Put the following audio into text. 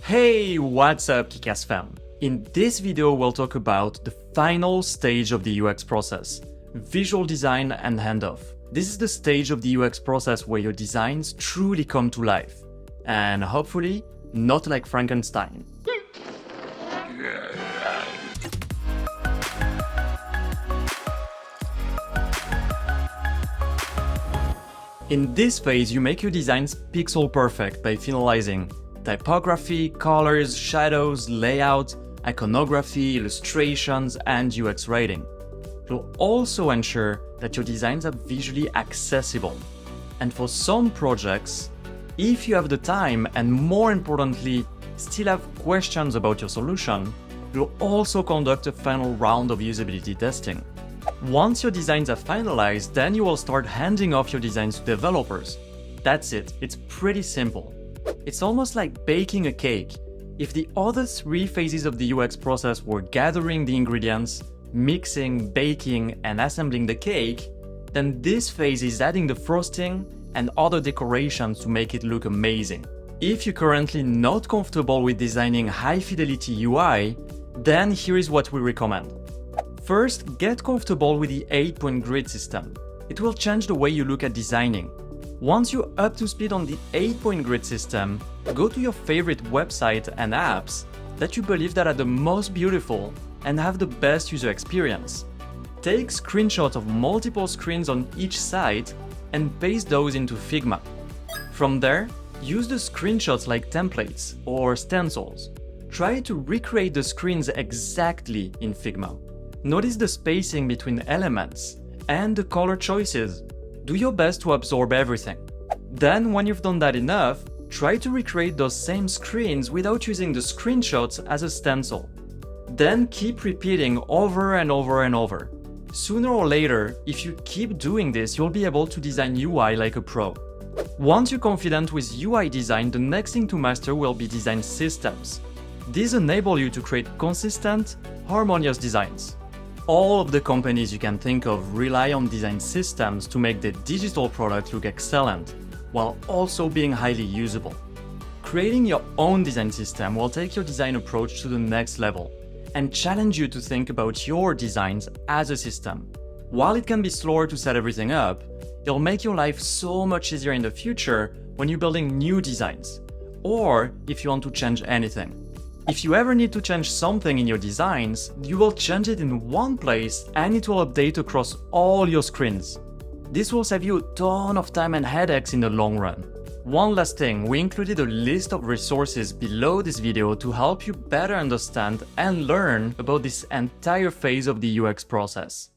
Hey, what's up, Kickass fam? In this video, we'll talk about the final stage of the UX process, visual design and handoff. This is the stage of the UX process where your designs truly come to life, and hopefully, not like Frankenstein. In this phase, you make your designs pixel perfect by finalizing typography, colors, shadows, layout, iconography, illustrations, and UX writing. You'll also ensure that your designs are visually accessible. And for some projects, if you have the time and more importantly, still have questions about your solution, you'll also conduct a final round of usability testing. Once your designs are finalized, then you will start handing off your designs to developers. That's it, it's pretty simple. It's almost like baking a cake. If the other three phases of the UX process were gathering the ingredients, mixing, baking, and assembling the cake, then this phase is adding the frosting and other decorations to make it look amazing. If you're currently not comfortable with designing high-fidelity UI, then here is what we recommend. First, get comfortable with the 8-point grid system. It will change the way you look at designing. Once you're up to speed on the 8-point grid system, go to your favorite website and apps that you believe that are the most beautiful and have the best user experience. Take screenshots of multiple screens on each site and paste those into Figma. From there, use the screenshots like templates or stencils. Try to recreate the screens exactly in Figma. Notice the spacing between elements and the color choices. Do your best to absorb everything. Then, when you've done that enough, try to recreate those same screens without using the screenshots as a stencil. Then keep repeating over and over and over. Sooner or later, if you keep doing this, you'll be able to design UI like a pro. Once you're confident with UI design, the next thing to master will be design systems. These enable you to create consistent, harmonious designs. All of the companies you can think of rely on design systems to make their digital product look excellent, while also being highly usable. Creating your own design system will take your design approach to the next level and challenge you to think about your designs as a system. While it can be slower to set everything up, it'll make your life so much easier in the future when you're building new designs, or if you want to change anything. If you ever need to change something in your designs, you will change it in one place and it will update across all your screens. This will save you a ton of time and headaches in the long run. One last thing, we included a list of resources below this video to help you better understand and learn about this entire phase of the UX process.